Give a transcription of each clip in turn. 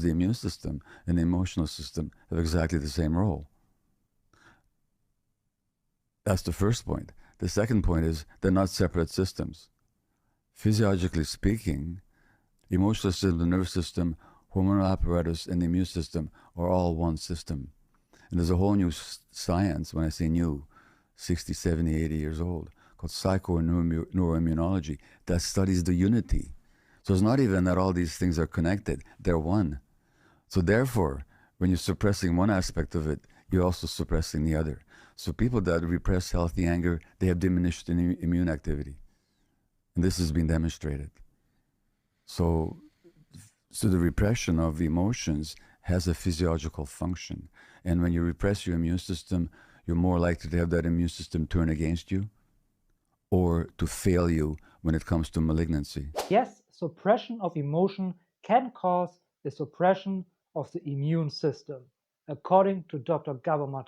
the immune system and the emotional system have exactly the same role. That's the first point. The second point is they're not separate systems. Physiologically speaking, the emotional system, the nervous system, hormonal apparatus, and the immune system are all one system. And there's a whole new science, when I say new, 60, 70, 80 years old, called psycho and neuroimmunology, that studies the unity. So it's not even that all these things are connected, they're one. So therefore, when you're suppressing one aspect of it, you're also suppressing the other. So people that repress healthy anger, they have diminished immune activity. And this has been demonstrated. So the repression of emotions has a physiological function. And when you repress your immune system, you're more likely to have that immune system turn against you or to fail you when it comes to malignancy. Yes, suppression of emotion can cause the suppression of the immune system, according to Dr. Gabor.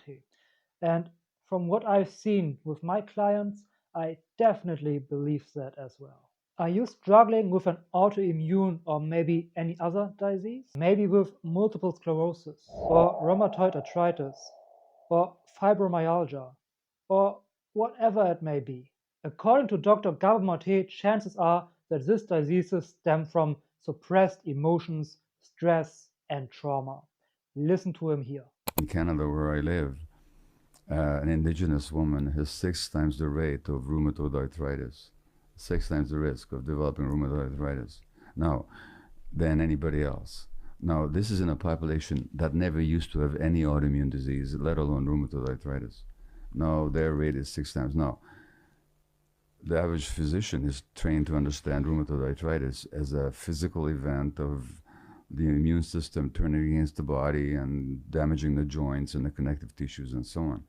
And from what I've seen with my clients, I definitely believe that as well. Are you struggling with an autoimmune or maybe any other disease? Maybe with multiple sclerosis or rheumatoid arthritis or fibromyalgia or whatever it may be. According to Dr. Gabor, chances are that these diseases stem from suppressed emotions, stress, and trauma. Listen to him here. In Canada, where I live, an indigenous woman has 6 times the rate of rheumatoid arthritis, 6 times the risk of developing rheumatoid arthritis now than anybody else. Now, this is in a population that never used to have any autoimmune disease, let alone rheumatoid arthritis. Now, their rate is 6 times. Now, the average physician is trained to understand rheumatoid arthritis as a physical event of the immune system turning against the body and damaging the joints and the connective tissues and so on.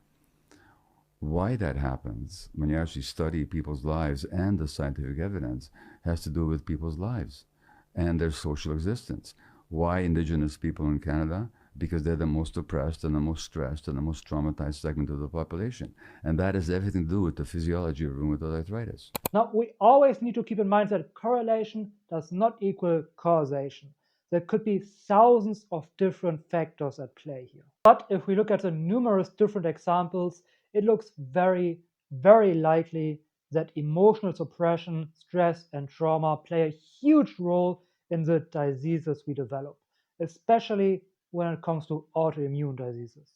Why that happens, when you actually study people's lives and the scientific evidence, has to do with people's lives and their social existence. Why indigenous people in Canada? Because they're the most oppressed and the most stressed and the most traumatized segment of the population. And that has everything to do with the physiology of rheumatoid arthritis. Now, we always need to keep in mind that correlation does not equal causation. There could be thousands of different factors at play here. But if we look at the numerous different examples, it looks very, very likely that emotional suppression, stress, and trauma play a huge role in the diseases we develop, especially when it comes to autoimmune diseases.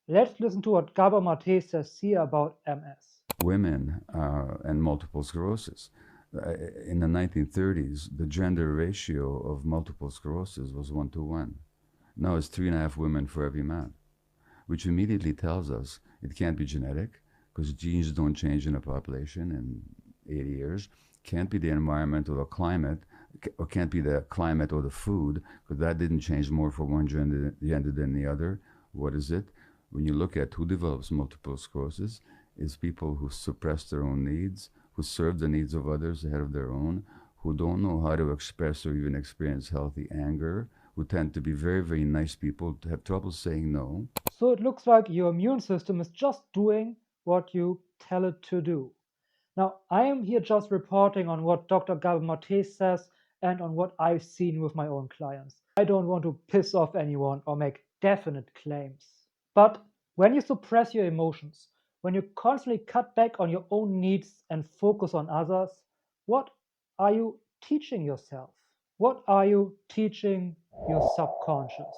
Let's listen to what Gabor says here about MS. Women and multiple sclerosis. In the 1930s, the gender ratio of multiple sclerosis was 1:1. Now it's 3.5 women for every man, which immediately tells us it can't be genetic, because genes don't change in a population in 80 years. Can't be the environment or the climate, or can't be the climate or the food, because that didn't change more for one gender than the other. What is it? When you look at who develops multiple sclerosis, it's people who suppress their own needs, who serve the needs of others ahead of their own, who don't know how to express or even experience healthy anger, who tend to be very, very nice people, to have trouble saying no. So it looks like your immune system is just doing what you tell it to do. Now, I am here just reporting on what Dr. Gabor says and on what I've seen with my own clients. I don't want to piss off anyone or make definite claims. But when you suppress your emotions, when you constantly cut back on your own needs and focus on others, what are you teaching yourself? What are you teaching your subconscious?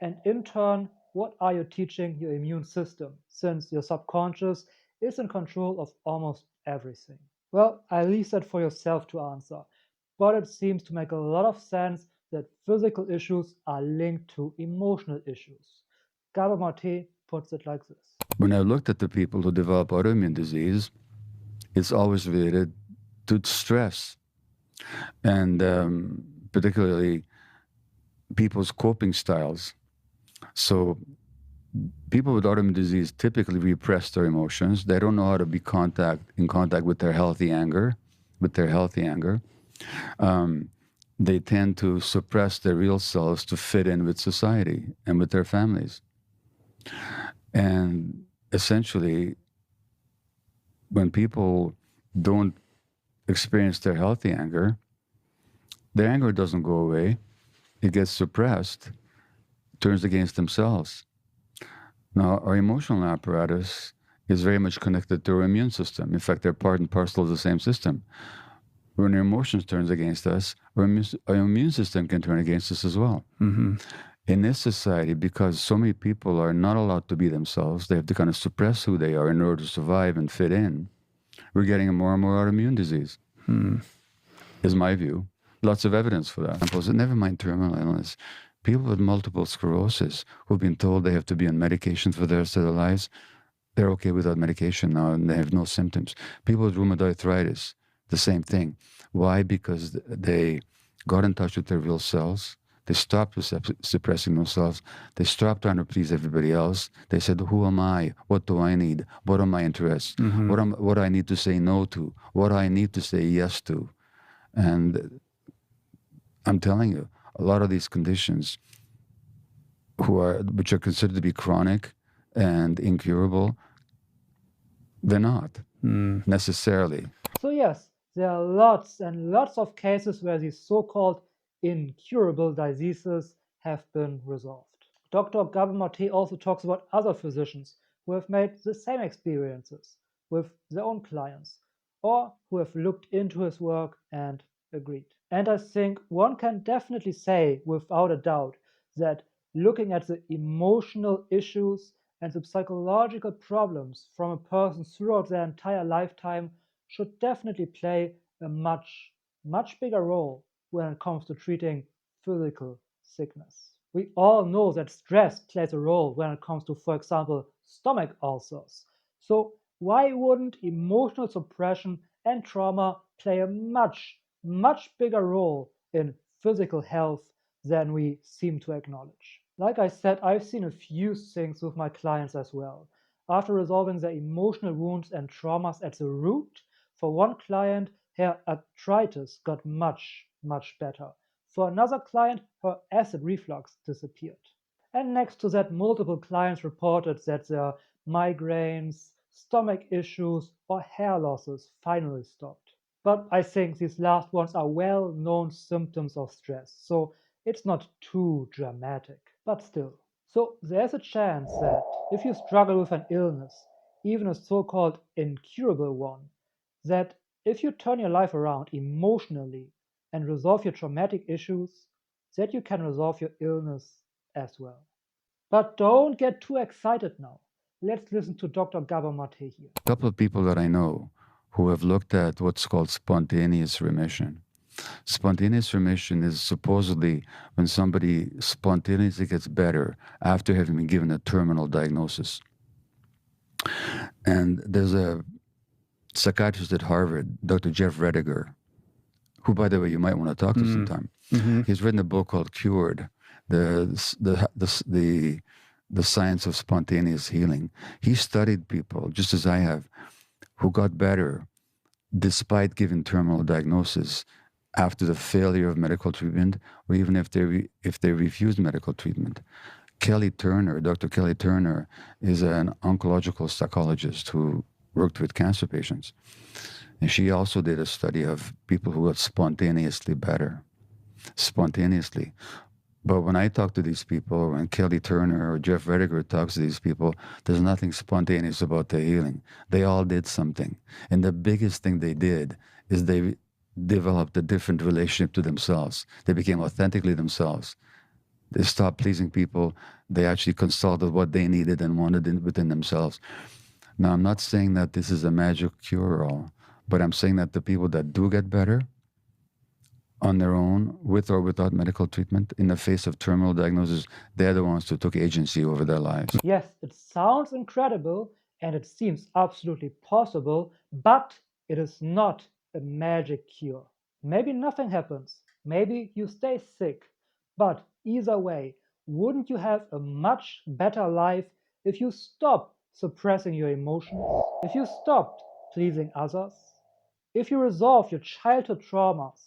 And in turn, what are you teaching your immune system, since your subconscious is in control of almost everything? Well, I leave that for yourself to answer, but it seems to make a lot of sense that physical issues are linked to emotional issues. Gabor puts it like this. When I looked at the people who develop autoimmune disease, it's always related to stress, and particularly people's coping styles. So people with autoimmune disease typically repress their emotions. They don't know how to be in contact with their healthy anger, They tend to suppress their real selves to fit in with society and with their families. And essentially, when people don't experience their healthy anger, their anger doesn't go away. It gets suppressed. turns against themselves. Now, our emotional apparatus is very much connected to our immune system. In fact, they're part and parcel of the same system. When our emotions turns against us, our immune system can turn against us as well. Mm-hmm. In this society, because so many people are not allowed to be themselves, they have to kind of suppress who they are in order to survive and fit in, we're getting more and more autoimmune disease, is my view. Lots of evidence for that. Never mind terminal illness. People with multiple sclerosis who've been told they have to be on medication for the rest of their lives, they're okay without medication now and they have no symptoms. People with rheumatoid arthritis, the same thing. Why? Because they got in touch with their real selves. They stopped suppressing themselves. They stopped trying to please everybody else. They said, who am I? What do I need? What are my interests? What do I need to say no to? What do I need to say yes to? And I'm telling you, a lot of these conditions which are considered to be chronic and incurable, they're not necessarily. So yes, there are lots and lots of cases where these so-called incurable diseases have been resolved. Dr. Gabor also talks about other physicians who have made the same experiences with their own clients or who have looked into his work and agreed. And I think one can definitely say without a doubt that looking at the emotional issues and the psychological problems from a person throughout their entire lifetime should definitely play a much bigger role when it comes to treating physical sickness. We all know that stress plays a role when it comes to, for example, stomach ulcers. So why wouldn't emotional suppression and trauma play a much bigger role in physical health than we seem to acknowledge? Like I said, I've seen a few things with my clients as well. After resolving their emotional wounds and traumas at the root, for one client, her arthritis got much better. For another client, her acid reflux disappeared. And next to that, multiple clients reported that their migraines, stomach issues, or hair losses finally stopped. But I think these last ones are well-known symptoms of stress, so it's not too dramatic, but still. So there's a chance that if you struggle with an illness, even a so-called incurable one, that if you turn your life around emotionally and resolve your traumatic issues, that you can resolve your illness as well. But don't get too excited now. Let's listen to Dr. Gabor here. A couple of people that I know who have looked at what's called spontaneous remission. Spontaneous remission is supposedly when somebody spontaneously gets better after having been given a terminal diagnosis. And there's a psychiatrist at Harvard, Dr. Jeff Rediger, who, by the way, you might want to talk to sometime. He's written a book called Cured, the science of spontaneous healing. He studied people, just as I have, who got better despite giving terminal diagnosis after the failure of medical treatment, or even if they refused medical treatment. Dr. Kelly Turner, is an oncological psychologist who worked with cancer patients. And she also did a study of people who got spontaneously better. Spontaneously. But when I talk to these people, when Kelly Turner or Jeff Rediger talks to these people, there's nothing spontaneous about their healing. They all did something. And the biggest thing they did is they developed a different relationship to themselves. They became authentically themselves. They stopped pleasing people. They actually consulted what they needed and wanted within themselves. Now, I'm not saying that this is a magic cure-all, but I'm saying that the people that do get better on their own, with or without medical treatment, in the face of terminal diagnosis, they're the ones who took agency over their lives. Yes, it sounds incredible and it seems absolutely possible, but it is not a magic cure. Maybe nothing happens. Maybe you stay sick. But either way, wouldn't you have a much better life if you stopped suppressing your emotions? If you stopped pleasing others? If you resolved your childhood traumas?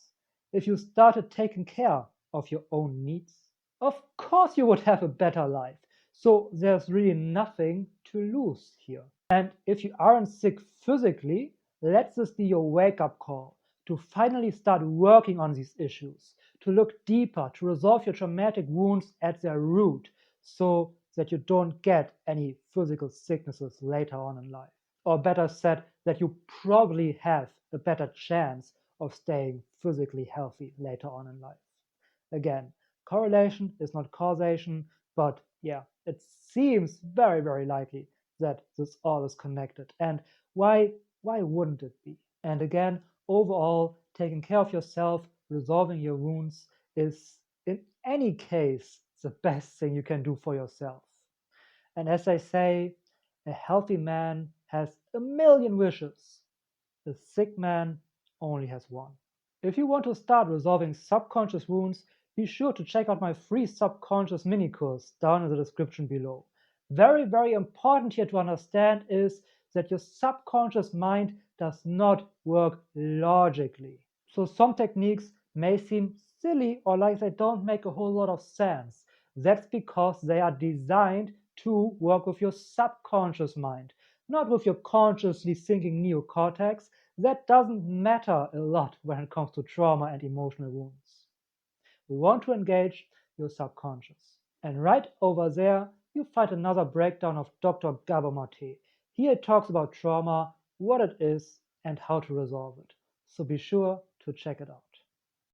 If you started taking care of your own needs? Of course you would have a better life. So there's really nothing to lose here. And if you aren't sick physically, let this be your wake-up call to finally start working on these issues, to look deeper, to resolve your traumatic wounds at their root, so that you don't get any physical sicknesses later on in life. Or better said, that you probably have a better chance of staying physically healthy later on in life. Again, correlation is not causation, but yeah, it seems very, very likely that this all is connected. And why wouldn't it be? And again, overall, taking care of yourself, resolving your wounds is in any case the best thing you can do for yourself. And as I say, a healthy man has a million wishes. A sick man only has one. If you want to start resolving subconscious wounds, be sure to check out my free subconscious mini course down in the description below. Very, very important here to understand is that your subconscious mind does not work logically. So some techniques may seem silly or like they don't make a whole lot of sense. That's because they are designed to work with your subconscious mind, not with your consciously thinking neocortex. That doesn't matter a lot when it comes to trauma and emotional wounds. We want to engage your subconscious. And right over there, you find another breakdown of Dr. Gabor. Here it talks about trauma, what it is, and how to resolve it. So be sure to check it out.